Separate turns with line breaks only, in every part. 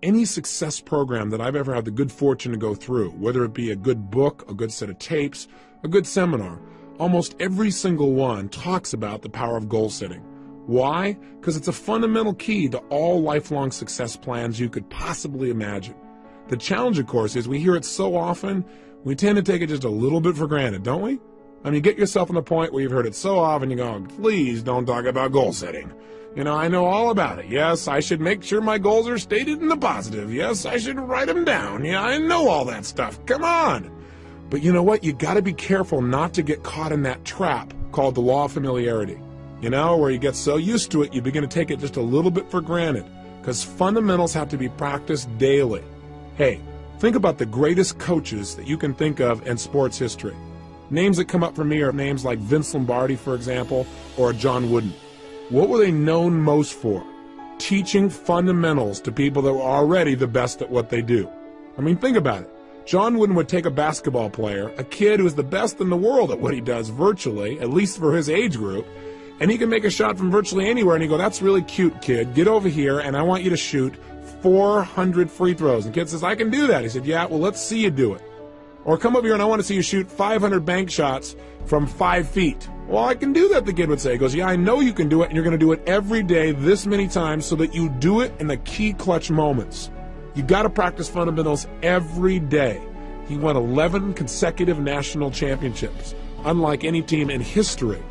Any success program that I've ever had the good fortune to go through, whether it be a good book, a good set of tapes, a good seminar, almost every single one talks about the power of goal setting. Why? Because it's a fundamental key to all lifelong success plans you could possibly imagine. The challenge, of course, is we hear it so often, we tend to take it just a little bit for granted, don't we? I mean, get yourself in the point where you've heard it so often, you go, please don't talk about goal setting. I know all about it. Yes, I should make sure my goals are stated in the positive. Yes, I should write them down. Yeah, I know all that stuff. Come on. But you know what? You got to be careful not to get caught in that trap called the law of familiarity. Where you get so used to it, you begin to take it just a little bit for granted, because fundamentals have to be practiced daily. Hey, think about the greatest coaches that you can think of in sports history. Names that come up for me are names like Vince Lombardi, for example, or John Wooden. What were they known most for? Teaching fundamentals to people that were already the best at what they do. I mean, think about it. John Wooden would take a basketball player, a kid who's the best in the world at what he does virtually, at least for his age group, and he can make a shot from virtually anywhere, and he'd go, that's really cute, kid. Get over here, and I want you to shoot 400 free throws. And the kid says, I can do that. He said, yeah, well, let's see you do it. Or come over here and I want to see you shoot 500 bank shots from 5 feet. Well, I can do that, the kid would say. He goes, yeah, I know you can do it, and you're going to do it every day this many times so that you do it in the key clutch moments. You got to practice fundamentals every day. He won 11 consecutive national championships, unlike any team in history.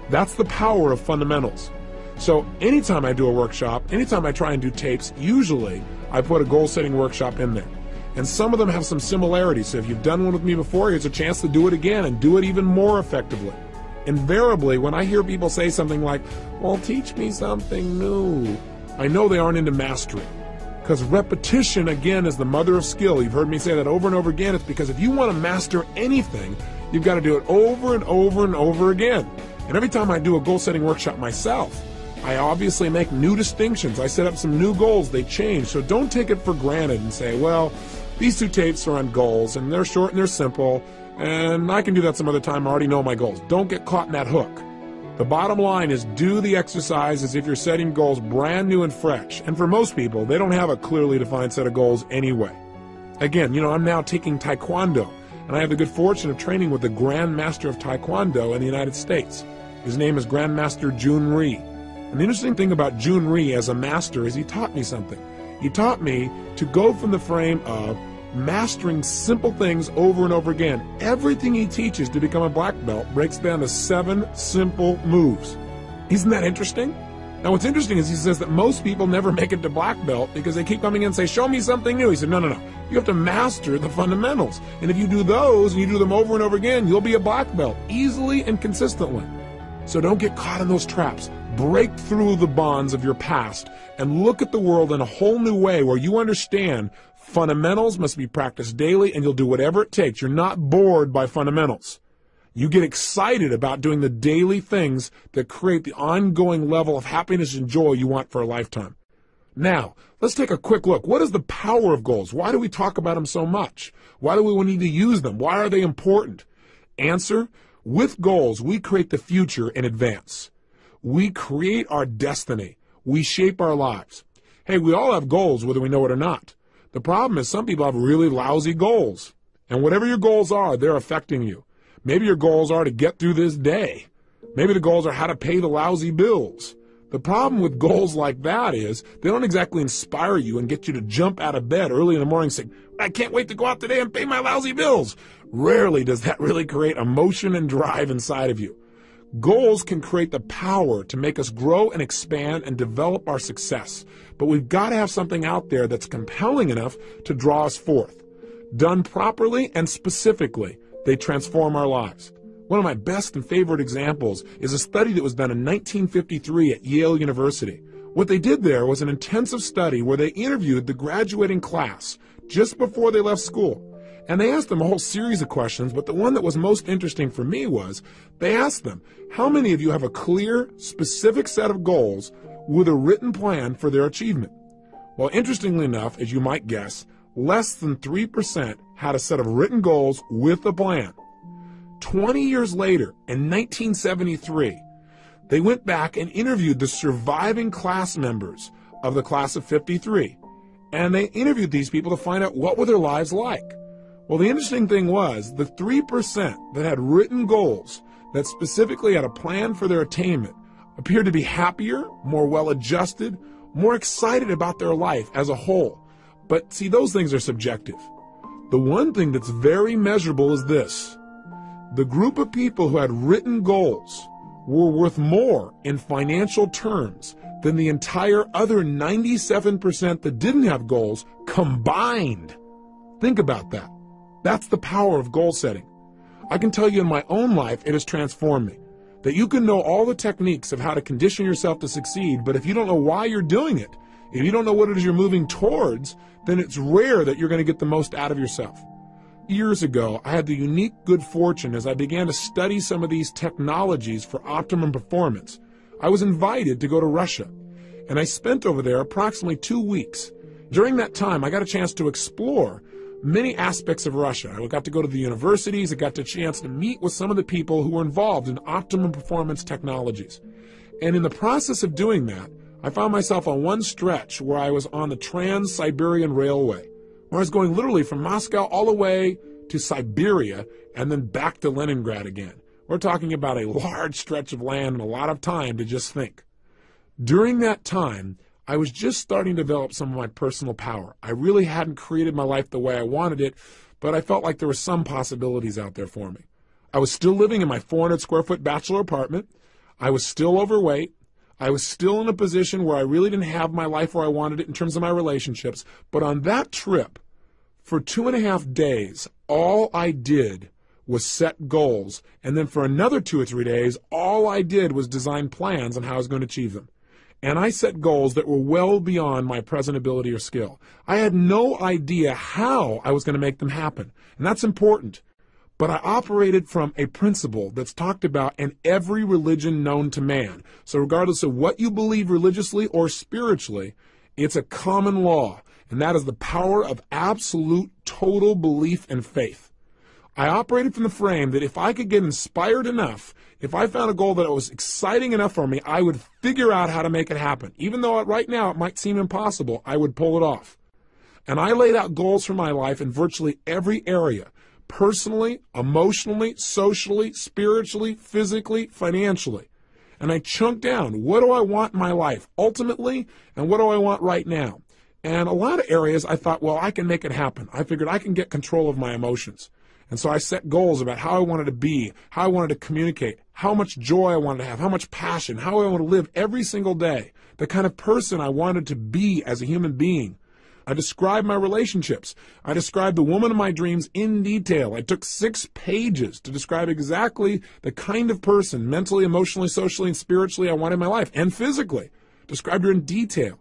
That's the power of fundamentals. So anytime I do a workshop, anytime I try and do tapes, usually I put a goal-setting workshop in there. And some of them have some similarities. So if you've done one with me before, here's a chance to do it again and do it even more effectively. Invariably, when I hear people say something like, well, teach me something new, I know they aren't into mastery. Because repetition, again, is the mother of skill. You've heard me say that over and over again. It's because if you want to master anything, you've got to do it over and over and over again. And every time I do a goal-setting workshop myself, I obviously make new distinctions. I set up some new goals. They change. So don't take it for granted and say, well, these 2 tapes are on goals, and they're short and they're simple, and I can do that some other time. I already know my goals. Don't get caught in that hook. The bottom line is do the exercise as if you're setting goals brand new and fresh. And for most people, they don't have a clearly defined set of goals anyway. Again, I'm now taking Taekwondo, and I have the good fortune of training with the Grand Master of Taekwondo in the United States. His name is Grandmaster Jun Rhee. And the interesting thing about Jun Rhee as a master is he taught me something. He taught me to go from the frame of mastering simple things over and over again. Everything he teaches to become a black belt breaks down to 7 simple moves. Isn't that interesting? Now what's interesting is he says that most people never make it to black belt because they keep coming in and say, show me something new. He said, no. You have to master the fundamentals. And if you do those and you do them over and over again, you'll be a black belt easily and consistently. So don't get caught in those traps. Break through the bonds of your past and look at the world in a whole new way where you understand fundamentals must be practiced daily and you'll do whatever it takes. You're not bored by fundamentals. You get excited about doing the daily things that create the ongoing level of happiness and joy you want for a lifetime. Now, let's take a quick look. What is the power of goals? Why do we talk about them so much? Why do we need to use them? Why are they important? Answer, with goals, we create the future in advance. We create our destiny. We shape our lives. Hey, we all have goals, whether we know it or not. The problem is some people have really lousy goals. And whatever your goals are, they're affecting you. Maybe your goals are to get through this day. Maybe the goals are how to pay the lousy bills. The problem with goals like that is they don't exactly inspire you and get you to jump out of bed early in the morning saying, I can't wait to go out today and pay my lousy bills. Rarely does that really create emotion and drive inside of you. Goals can create the power to make us grow and expand and develop our success. But we've got to have something out there that's compelling enough to draw us forth. Done properly and specifically, they transform our lives. One of my best and favorite examples is a study that was done in 1953 at Yale University. What they did there was an intensive study where they interviewed the graduating class just before they left school. And they asked them a whole series of questions, but the one that was most interesting for me was they asked them, how many of you have a clear, specific set of goals with a written plan for their achievement? Well, interestingly enough, as you might guess, less than 3% had a set of written goals with a plan. 20 years later, in 1973, they went back and interviewed the surviving class members of the class of 53. And they interviewed these people to find out what were their lives like. Well, the interesting thing was the 3% that had written goals that specifically had a plan for their attainment appeared to be happier, more well-adjusted, more excited about their life as a whole. But see, those things are subjective. The one thing that's very measurable is this. The group of people who had written goals were worth more in financial terms than the entire other 97% that didn't have goals combined. Think about that. That's the power of goal setting. I can tell you in my own life, it has transformed me. That you can know all the techniques of how to condition yourself to succeed, but if you don't know why you're doing it, if you don't know what it is you're moving towards, then it's rare that you're going to get the most out of yourself. Years ago, I had the unique good fortune as I began to study some of these technologies for optimum performance. I was invited to go to Russia, and I spent over there approximately 2 weeks. During that time, I got a chance to explore many aspects of Russia. I got to go to the universities. I got the chance to meet with some of the people who were involved in optimum performance technologies. And in the process of doing that, I found myself on one stretch where I was on the Trans-Siberian Railway, where I was going literally from Moscow all the way to Siberia and then back to Leningrad again. We're talking about a large stretch of land and a lot of time to just think. During that time, I was just starting to develop some of my personal power. I really hadn't created my life the way I wanted it, but I felt like there were some possibilities out there for me. I was still living in my 400 square foot bachelor apartment. I was still overweight. I was still in a position where I really didn't have my life where I wanted it in terms of my relationships. But on that trip, for 2.5 days, all I did was set goals. And then for another 2 or 3 days, all I did was design plans on how I was going to achieve them. And I set goals that were well beyond my present ability or skill. I had no idea how I was going to make them happen. And that's important. But I operated from a principle that's talked about in every religion known to man. So regardless of what you believe religiously or spiritually, it's a common law. And that is the power of absolute total belief and faith. I operated from the frame that if I could get inspired enough, if I found a goal that was exciting enough for me, I would figure out how to make it happen. Even though right now it might seem impossible, I would pull it off. And I laid out goals for my life in virtually every area, personally, emotionally, socially, spiritually, physically, financially. And I chunked down, what do I want in my life ultimately, and what do I want right now? And a lot of areas I thought, well, I can make it happen. I figured I can get control of my emotions. And so I set goals about how I wanted to be, how I wanted to communicate, how much joy I wanted to have, how much passion, how I want to live every single day, the kind of person I wanted to be as a human being. I described my relationships. I described the woman of my dreams in detail. I took 6 pages to describe exactly the kind of person, mentally, emotionally, socially, and spiritually I wanted in my life, and physically. Described her in detail.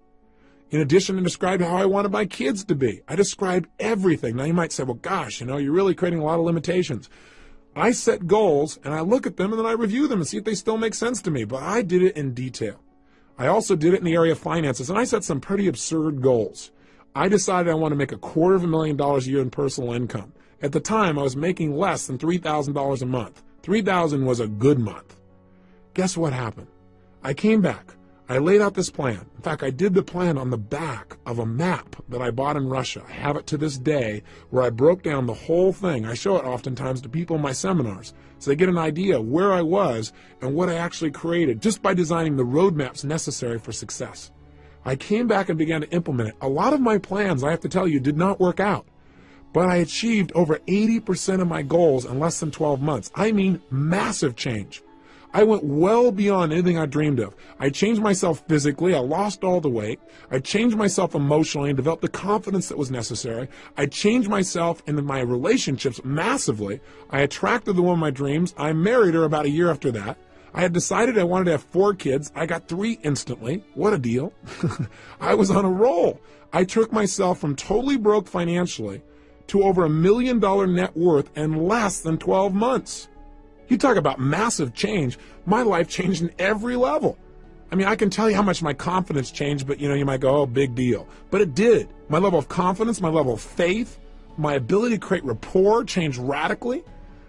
In addition, I described how I wanted my kids to be. I described everything. Now you might say, well, gosh, you're really creating a lot of limitations. I set goals, and I look at them, and then I review them and see if they still make sense to me. But I did it in detail. I also did it in the area of finances, and I set some pretty absurd goals. I decided I want to make $250,000 a year in personal income. At the time, I was making less than $3,000 a month. $3,000 was a good month. Guess what happened? I came back. I laid out this plan. In fact, I did the plan on the back of a map that I bought in Russia. I have it to this day where I broke down the whole thing. I show it oftentimes to people in my seminars so they get an idea of where I was and what I actually created just by designing the roadmaps necessary for success. I came back and began to implement it. A lot of my plans, I have to tell you, did not work out. But I achieved over 80% of my goals in less than 12 months. I mean, massive change. I went well beyond anything I dreamed of. I changed myself physically. I lost all the weight. I changed myself emotionally and developed the confidence that was necessary. I changed myself in my relationships massively. I attracted the woman of my dreams. I married her about a year after that. I had decided I wanted to have 4 kids. I got 3 instantly. What a deal. I was on a roll. I took myself from totally broke financially to over $1 million net worth in less than 12 months. You talk about massive change. My life changed in every level. I mean, I can tell you how much my confidence changed, but you might go, oh, big deal. But it did. My level of confidence, my level of faith, my ability to create rapport changed radically.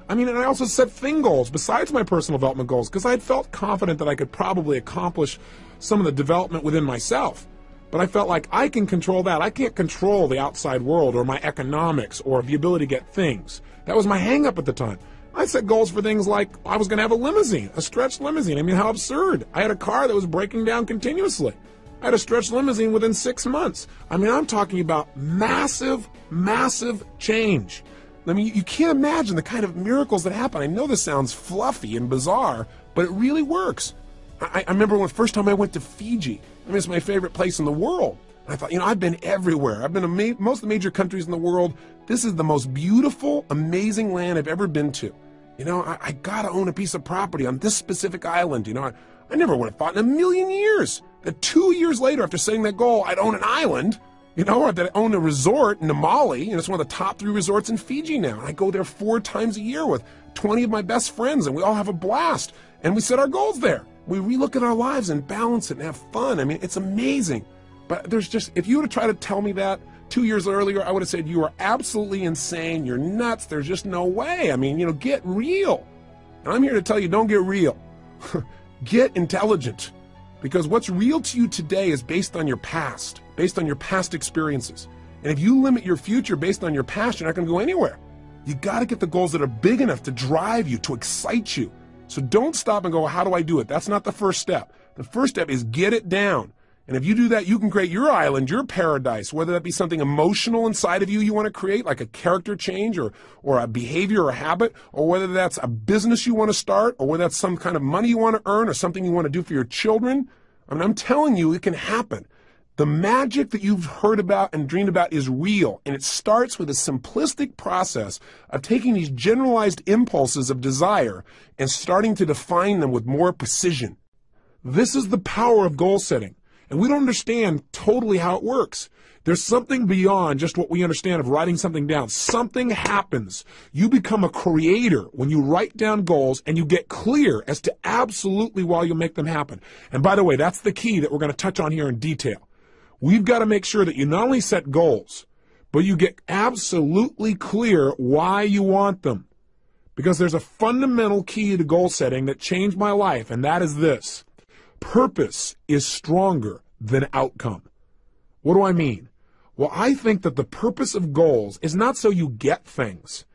I mean, and I also set thing goals besides my personal development goals because I had felt confident that I could probably accomplish some of the development within myself. But I felt like I can control that. I can't control the outside world or my economics or the ability to get things. That was my hang-up at the time. I set goals for things like I was going to have a limousine, a stretched limousine. I mean, how absurd. I had a car that was breaking down continuously. I had a stretched limousine within 6 months. I mean, I'm talking about massive, massive change. I mean, you can't imagine the kind of miracles that happen. I know this sounds fluffy and bizarre, but it really works. I remember when the first time I went to Fiji. I mean, it's my favorite place in the world. I thought, I've been everywhere. I've been to most of the major countries in the world. This is the most beautiful, amazing land I've ever been to. I got to own a piece of property on this specific island. I never would have thought in a million years that 2 years later, after setting that goal, I'd own an island, or that I own a resort in Namali. It's one of the top 3 resorts in Fiji now. And I go there 4 times a year with 20 of my best friends, and we all have a blast. And we set our goals there. We relook at our lives and balance it and have fun. I mean, it's amazing. But if you would have tried to tell me that 2 years earlier, I would have said, you are absolutely insane. You're nuts. There's just no way. I mean, get real. And I'm here to tell you, don't get real. Get intelligent. Because what's real to you today is based on your past experiences. And if you limit your future based on your past, you're not going to go anywhere. You got to get the goals that are big enough to drive you, to excite you. So don't stop and go, how do I do it? That's not the first step. The first step is get it down. And if you do that, you can create your island, your paradise, whether that be something emotional inside of you want to create, like a character change or a behavior or a habit, or whether that's a business you want to start, or whether that's some kind of money you want to earn or something you want to do for your children. I mean, I'm telling you, it can happen. The magic that you've heard about and dreamed about is real, and it starts with a simplistic process of taking these generalized impulses of desire and starting to define them with more precision. This is the power of goal setting, and we don't understand totally how it works. There's something beyond just what we understand of writing something down. Something happens. You become a creator when you write down goals and you get clear as to absolutely why you make them happen. And by the way, that's the key that we're going to touch on here in detail. We've got to make sure that you not only set goals, but you get absolutely clear why you want them. Because there's a fundamental key to goal setting that changed my life, and that is this. Purpose is stronger than outcome. What do I mean? Well, I think that the purpose of goals is not so you get things.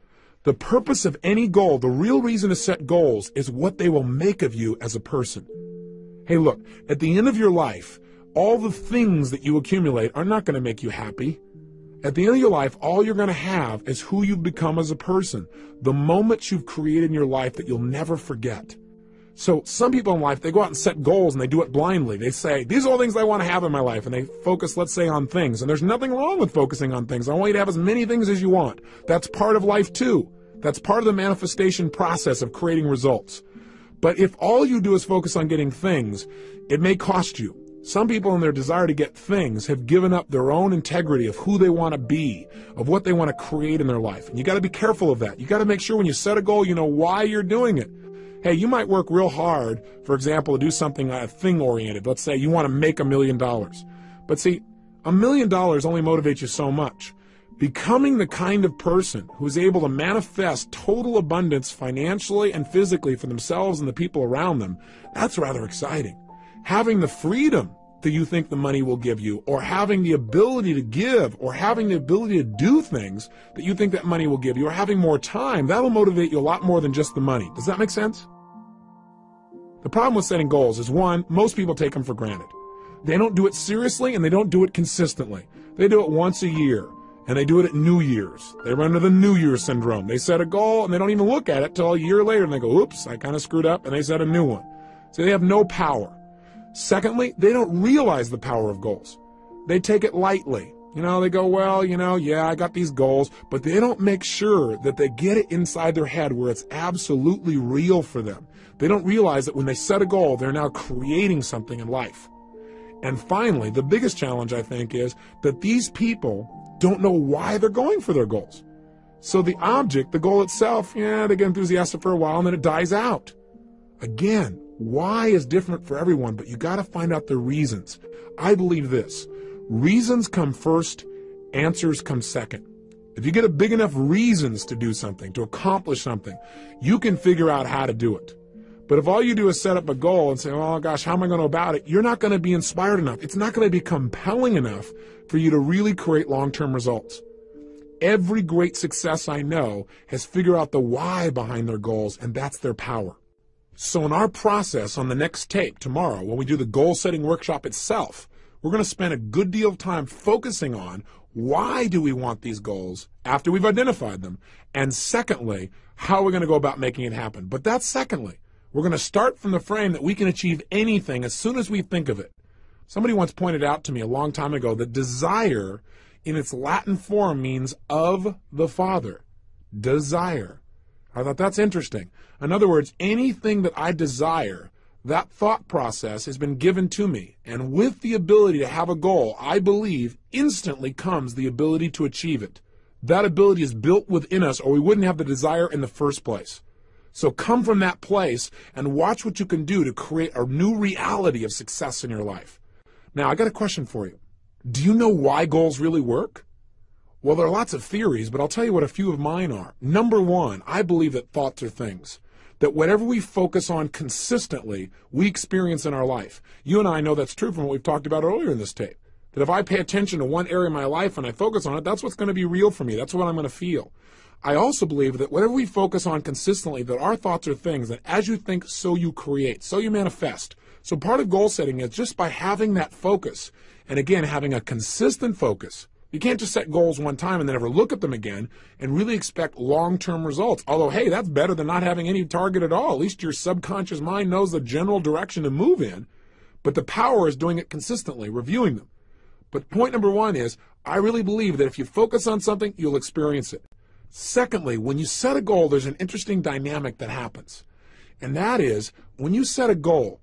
The purpose of any goal, the real reason to set goals, is what they will make of you as a person. Hey, look, at the end of your life, all the things that you accumulate are not going to make you happy. At the end of your life, all you're going to have is who you've become as a person, the moments you've created in your life that you'll never forget. So some people in life, they go out and set goals and they do it blindly. They say, these are all things I want to have in my life. And they focus, let's say, on things. And there's nothing wrong with focusing on things. I want you to have as many things as you want. That's part of life too. That's part of the manifestation process of creating results. But if all you do is focus on getting things, it may cost you. Some people in their desire to get things have given up their own integrity of who they want to be, of what they want to create in their life. And you got to be careful of that. You got to make sure when you set a goal, you know why you're doing it. Hey, you might work real hard, for example, to do something thing-oriented. Let's say you want to make $1 million. But see, $1 million only motivates you so much. Becoming the kind of person who's able to manifest total abundance financially and physically for themselves and the people around them, that's rather exciting. Having the freedom that you think the money will give you, or having the ability to give, or having the ability to do things that you think that money will give you, or having more time, that'll motivate you a lot more than just the money. Does that make sense? The problem with setting goals is, one, most people take them for granted. They don't do it seriously and they don't do it consistently. They do it once a year, and they do it at New Year's. They run into the New Year syndrome. They set a goal and they don't even look at it till a year later and they go, oops, I kind of screwed up, and they set a new one. So they have no power. Secondly, they don't realize the power of goals. They take it lightly. They go, well, yeah, I got these goals, but they don't make sure that they get it inside their head where it's absolutely real for them. They don't realize that when they set a goal, they're now creating something in life. And finally, the biggest challenge, I think, is that these people don't know why they're going for their goals. So the object, the goal itself, yeah, they get enthusiastic for a while and then it dies out. Again, why is different for everyone, but you got to find out the reasons. I believe this. Reasons come first, answers come second. If you get a big enough reasons to do something, to accomplish something, you can figure out how to do it. But if all you do is set up a goal and say, oh gosh, how am I going to go about it? You're not going to be inspired enough. It's not going to be compelling enough for you to really create long-term results. Every great success I know has figured out the why behind their goals, and that's their power. So in our process on the next tape tomorrow, when we do the goal-setting workshop itself, we're going to spend a good deal of time focusing on why do we want these goals after we've identified them, and secondly, how we're going to go about making it happen. But that's secondly. We're going to start from the frame that we can achieve anything as soon as we think of it. Somebody once pointed out to me a long time ago that desire in its Latin form means of the Father. Desire. I thought that's interesting. In other words, anything that I desire, that thought process has been given to me. And with the ability to have a goal, I believe instantly comes the ability to achieve it. That ability is built within us, or we wouldn't have the desire in the first place. So come from that place and watch what you can do to create a new reality of success in your life. Now, I got a question for you. Do you know why goals really work? Well, there are lots of theories, but I'll tell you what a few of mine are. Number one, I believe that thoughts are things. That whatever we focus on consistently, we experience in our life. You and I know that's true from what we've talked about earlier in this tape. That if I pay attention to one area of my life and I focus on it, that's what's going to be real for me. That's what I'm going to feel. I also believe that whatever we focus on consistently, that our thoughts are things, that as you think, so you create, so you manifest. So part of goal setting is just by having that focus, and again, having a consistent focus. You can't just set goals one time and then never look at them again and really expect long-term results. Although, hey, that's better than not having any target at all. At least your subconscious mind knows the general direction to move in. But the power is doing it consistently, reviewing them. But point number one is, I really believe that if you focus on something, you'll experience it. Secondly, when you set a goal, there's an interesting dynamic that happens. And that is, when you set a goal,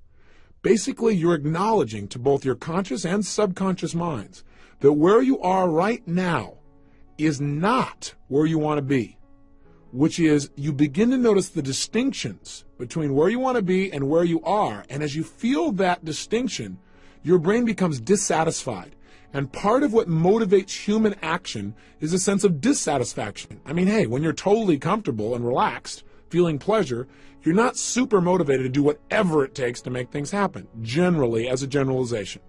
basically you're acknowledging to both your conscious and subconscious minds that where you are right now is not where you want to be, which is you begin to notice the distinctions between where you want to be and where you are. And as you feel that distinction, your brain becomes dissatisfied. And part of what motivates human action is a sense of dissatisfaction. I mean, hey, when you're totally comfortable and relaxed, feeling pleasure, you're not super motivated to do whatever it takes to make things happen, generally as a generalization.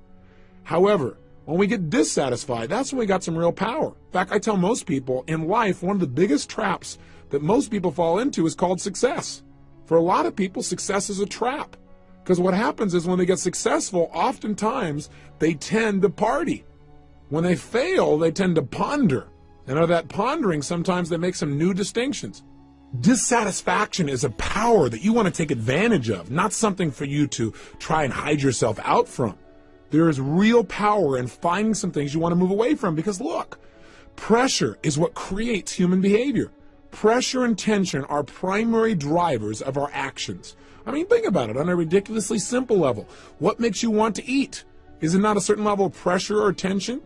However, when we get dissatisfied, that's when we got some real power. In fact, I tell most people in life, one of the biggest traps that most people fall into is called success. For a lot of people, success is a trap. Because what happens is when they get successful, oftentimes they tend to party. When they fail, they tend to ponder. And out of that pondering, sometimes they make some new distinctions. Dissatisfaction is a power that you want to take advantage of, not something for you to try and hide yourself out from. There is real power in finding some things you want to move away from because look, pressure is what creates human behavior. Pressure and tension are primary drivers of our actions. I mean, think about it on a ridiculously simple level. What makes you want to eat? Is it not a certain level of pressure or tension?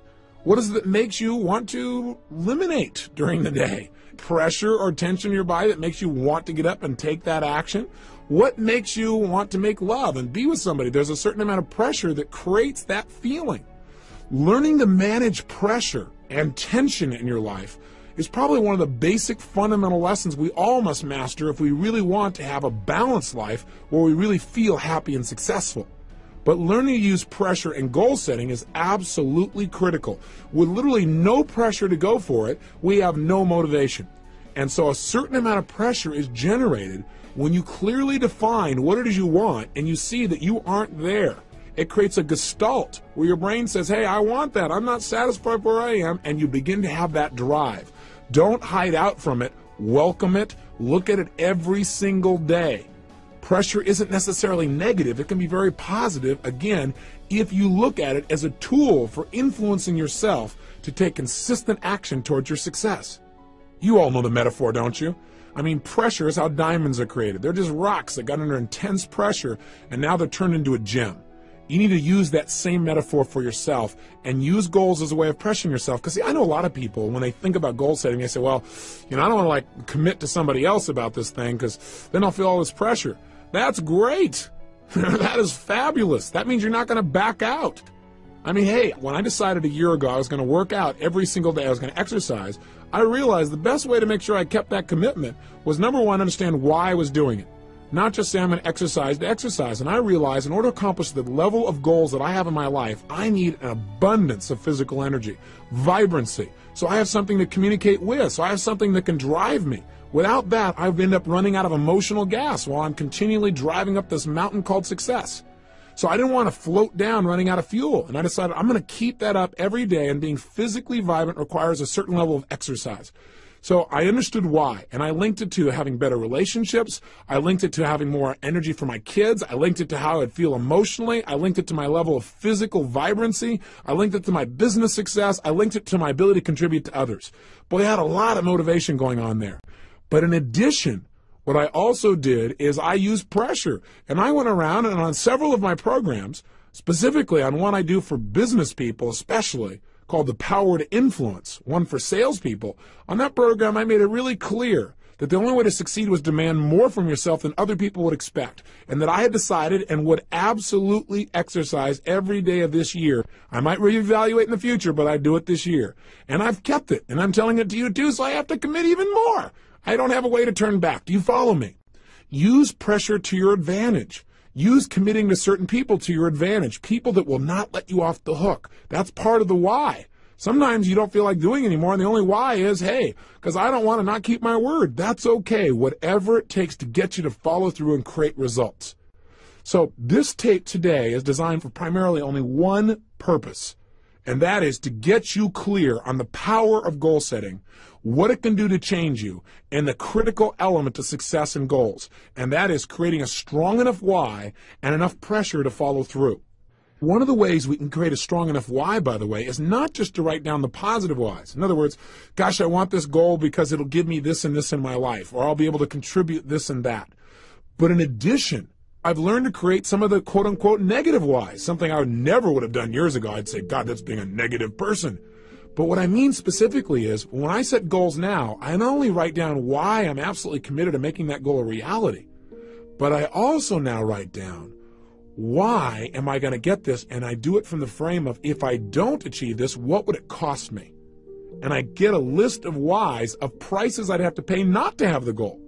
What is it that makes you want to eliminate during the day? Pressure or tension in your body that makes you want to get up and take that action? What makes you want to make love and be with somebody? There's a certain amount of pressure that creates that feeling. Learning to manage pressure and tension in your life is probably one of the basic fundamental lessons we all must master if we really want to have a balanced life where we really feel happy and successful. But learning to use pressure and goal setting is absolutely critical. With literally no pressure to go for it, we have no motivation. And so a certain amount of pressure is generated when you clearly define what it is you want and you see that you aren't there. It creates a gestalt where your brain says, hey, I want that. I'm not satisfied where I am. And you begin to have that drive. Don't hide out from it. Welcome it. Look at it every single day. Pressure isn't necessarily negative. It can be very positive, again, if you look at it as a tool for influencing yourself to take consistent action towards your success. You all know the metaphor, don't you? I mean, pressure is how diamonds are created. They're just rocks that got under intense pressure, and now they're turned into a gem. You need to use that same metaphor for yourself and use goals as a way of pressuring yourself. Because, see, I know a lot of people, when they think about goal setting, they say, well, I don't want to, commit to somebody else about this thing because then I'll feel all this pressure. That's great. That is fabulous. That means you're not going to back out. I mean, hey, when I decided a year ago I was going to work out every single day, I was going to exercise, I realized the best way to make sure I kept that commitment was, number one, understand why I was doing it. not just say I'm going to exercise. And I realize in order to accomplish the level of goals that I have in my life, I need an abundance of physical energy, vibrancy. So I have something to communicate with. So I have something that can drive me. Without that, I end up running out of emotional gas while I'm continually driving up this mountain called success. So I didn't want to float down running out of fuel. And I decided I'm going to keep that up every day, and being physically vibrant requires a certain level of exercise. So I understood why, and I linked it to having better relationships. I linked it to having more energy for my kids. I linked it to how I'd feel emotionally. I linked it to my level of physical vibrancy. I linked it to my business success. I linked it to my ability to contribute to others. Boy, I had a lot of motivation going on there. But in addition, what I also did is I used pressure. And I went around and on several of my programs, specifically on one I do for business people especially, called The Power to Influence, one for salespeople. On that program, I made it really clear that the only way to succeed was demand more from yourself than other people would expect, and that I had decided and would absolutely exercise every day of this year. I might reevaluate in the future, but I'd do it this year. And I've kept it, and I'm telling it to you too, so I have to commit even more. I don't have a way to turn back. Do you follow me? Use pressure to your advantage. Use committing to certain people to your advantage, people that will not let you off the hook. That's part of the why. Sometimes you don't feel like doing anymore, and the only why is, hey, because I don't want to not keep my word. That's okay, whatever it takes to get you to follow through and create results. So this tape today is designed for primarily only one purpose, and that is to get you clear on the power of goal setting, what it can do to change you, and the critical element to success and goals, and that is creating a strong enough why and enough pressure to follow through. One of the ways we can create a strong enough why, by the way, is not just to write down the positive whys. In other words, gosh, I want this goal because it'll give me this and this in my life, or I'll be able to contribute this and that. But in addition, I've learned to create some of the quote-unquote negative whys, something I never would have done years ago. I'd say, God, that's being a negative person. But what I mean specifically is, when I set goals now, I not only write down why I'm absolutely committed to making that goal a reality, but I also now write down, why am I going to get this? And I do it from the frame of, if I don't achieve this, what would it cost me? And I get a list of whys, of prices I'd have to pay not to have the goal.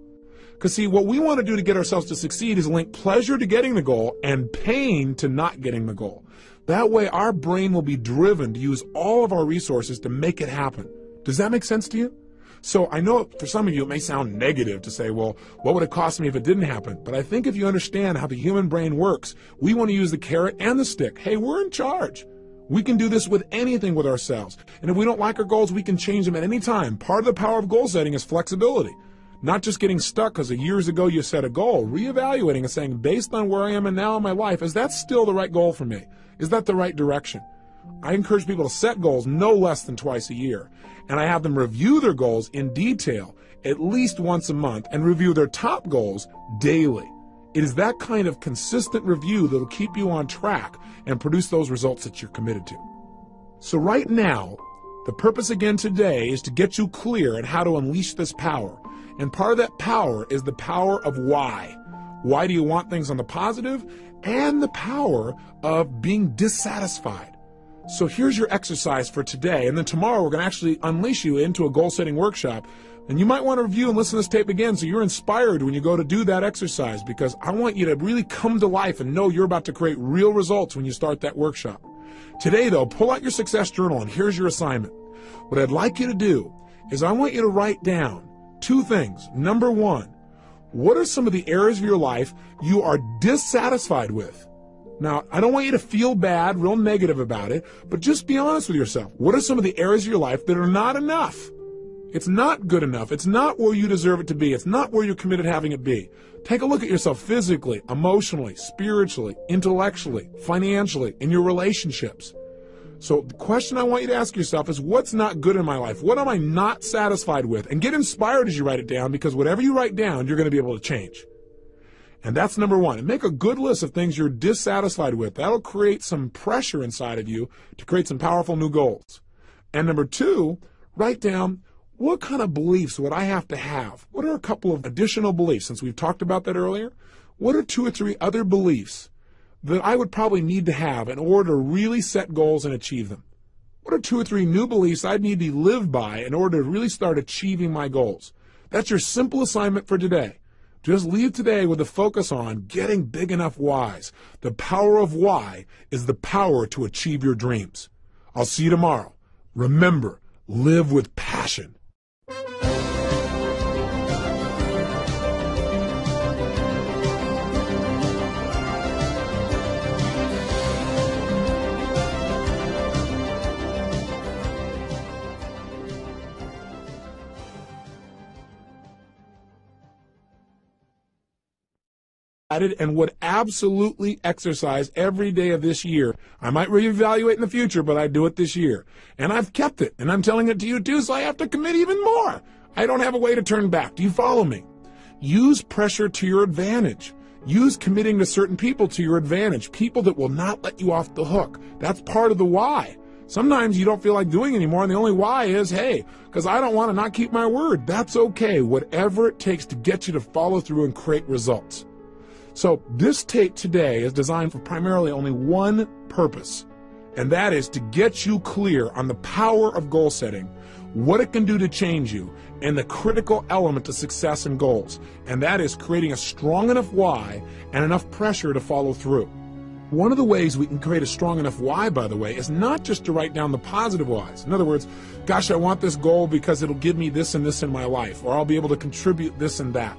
Because see, what we want to do to get ourselves to succeed is link pleasure to getting the goal and pain to not getting the goal. That way our brain will be driven to use all of our resources to make it happen. Does that make sense to you? So I know for some of you it may sound negative to say, well, what would it cost me if it didn't happen? But I think if you understand how the human brain works, we want to use the carrot and the stick. Hey, we're in charge. We can do this with anything with ourselves. And if we don't like our goals, we can change them at any time. Part of the power of goal setting is flexibility. Not just getting stuck because years ago you set a goal, reevaluating and saying, based on where I am and now in my life, is that still the right goal for me? Is that the right direction? I encourage people to set goals no less than twice a year. And I have them review their goals in detail at least once a month and review their top goals daily. It is that kind of consistent review that will keep you on track and produce those results that you're committed to. So right now, the purpose again today is to get you clear on how to unleash this power. And part of that power is the power of why. Why do you want things on the positive? And the power of being dissatisfied. So here's your exercise for today. And then tomorrow we're going to actually unleash you into a goal-setting workshop. And you might want to review and listen to this tape again so you're inspired when you go to do that exercise, because I want you to really come to life and know you're about to create real results when you start that workshop. Today, though, pull out your success journal and here's your assignment. What I'd like you to do is I want you to write down two things. Number one, what are some of the areas of your life you are dissatisfied with? Now, I don't want you to feel bad, real negative about it, but just be honest with yourself. What are some of the areas of your life that are not enough? It's not good enough. It's not where you deserve it to be. It's not where you're committed to having it be. Take a look at yourself physically, emotionally, spiritually, intellectually, financially, in your relationships. So the question I want you to ask yourself is, what's not good in my life? What am I not satisfied with? And get inspired as you write it down, because whatever you write down, you're going to be able to change. And that's number one. And make a good list of things you're dissatisfied with. That'll create some pressure inside of you to create some powerful new goals. And number two, write down, what kind of beliefs would I have to have? What are a couple of additional beliefs, since we've talked about that earlier? What are 2 or 3 other beliefs that I would probably need to have in order to really set goals and achieve them? What are 2 or 3 new beliefs I'd need to live by in order to really start achieving my goals? That's your simple assignment for today. Just leave today with a focus on getting big enough whys. The power of why is the power to achieve your dreams. I'll see you tomorrow. Remember, live with passion. And would absolutely exercise every day of this year. I might reevaluate in the future, but I do it this year. And I've kept it, and I'm telling it to you too, so I have to commit even more. I don't have a way to turn back. Do you follow me? Use pressure to your advantage. Use committing to certain people to your advantage, people that will not let you off the hook. That's part of the why. Sometimes you don't feel like doing anymore, and the only why is, hey, because I don't want to not keep my word. That's okay, whatever it takes to get you to follow through and create results. So this tape today is designed for primarily only one purpose, and that is to get you clear on the power of goal setting, what it can do to change you, and the critical element to success and goals, and that is creating a strong enough why and enough pressure to follow through. One of the ways we can create a strong enough why, by the way, is not just to write down the positive whys. In other words, gosh, I want this goal because it'll give me this and this in my life, or I'll be able to contribute this and that.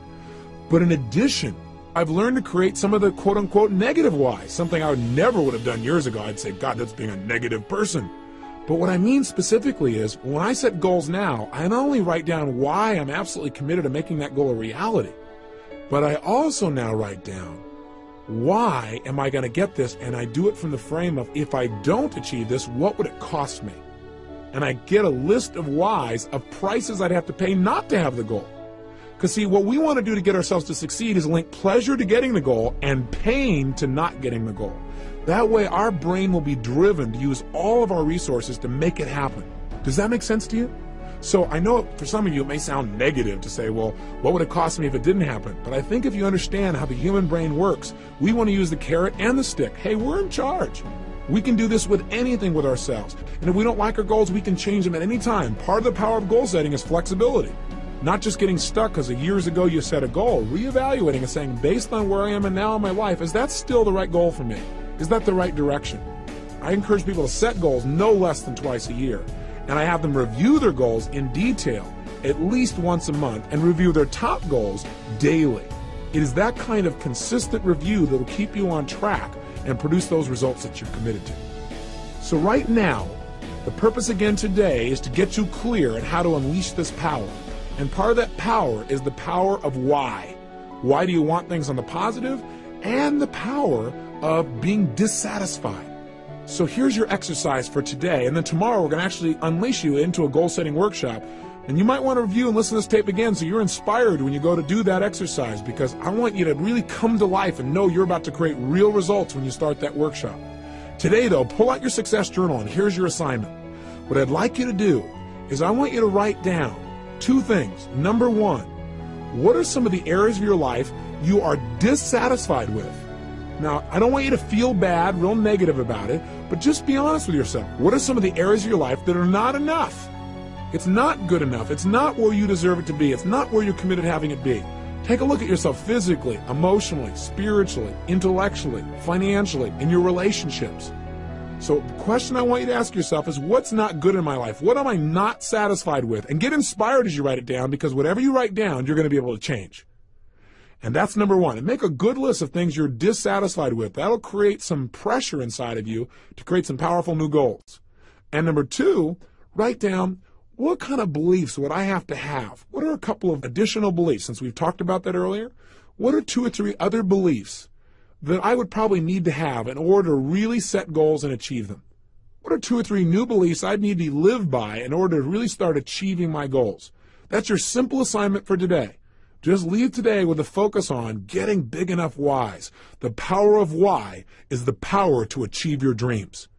But in addition, I've learned to create some of the quote-unquote negative whys, something I never would have done years ago. I'd say, God, that's being a negative person. But what I mean specifically is, when I set goals now, I not only write down why I'm absolutely committed to making that goal a reality, but I also now write down, why am I going to get this? And I do it from the frame of, if I don't achieve this, what would it cost me? And I get a list of whys, of prices I'd have to pay not to have the goal. Because see, what we want to do to get ourselves to succeed is link pleasure to getting the goal and pain to not getting the goal. That way our brain will be driven to use all of our resources to make it happen. Does that make sense to you? So I know for some of you it may sound negative to say, well, what would it cost me if it didn't happen? But I think if you understand how the human brain works, we want to use the carrot and the stick. Hey, we're in charge. We can do this with anything with ourselves. And if we don't like our goals, we can change them at any time. Part of the power of goal setting is flexibility. Not just getting stuck because years ago you set a goal, reevaluating and saying, based on where I am and now in my life, is that still the right goal for me? Is that the right direction? I encourage people to set goals no less than twice a year, and I have them review their goals in detail at least once a month and review their top goals daily. It is that kind of consistent review that will keep you on track and produce those results that you're committed to. So right now, the purpose again today is to get you clear on how to unleash this power. And part of that power is the power of why. Why do you want things on the positive? And the power of being dissatisfied. So here's your exercise for today. And then tomorrow we're going to actually unleash you into a goal-setting workshop. And you might want to review and listen to this tape again so you're inspired when you go to do that exercise, because I want you to really come to life and know you're about to create real results when you start that workshop. Today, though, pull out your success journal, and here's your assignment. What I'd like you to do is I want you to write down two things. Number one, what are some of the areas of your life you are dissatisfied with? Now, I don't want you to feel bad, real negative about it, but just be honest with yourself. What are some of the areas of your life that are not enough? It's not good enough. It's not where you deserve it to be. It's not where you're committed to having it be. Take a look at yourself physically, emotionally, spiritually, intellectually, financially, in your relationships. So the question I want you to ask yourself is, what's not good in my life? What am I not satisfied with? And get inspired as you write it down, because whatever you write down, you're going to be able to change. And that's number one. And make a good list of things you're dissatisfied with. That'll create some pressure inside of you to create some powerful new goals. And number two, write down, what kind of beliefs would I have to have? What are a couple of additional beliefs? Since we've talked about that earlier, what are 2 or 3 other beliefs that I would probably need to have in order to really set goals and achieve them? What are 2 or 3 new beliefs I'd need to live by in order to really start achieving my goals? That's your simple assignment for today. Just leave today with a focus on getting big enough whys. The power of why is the power to achieve your dreams.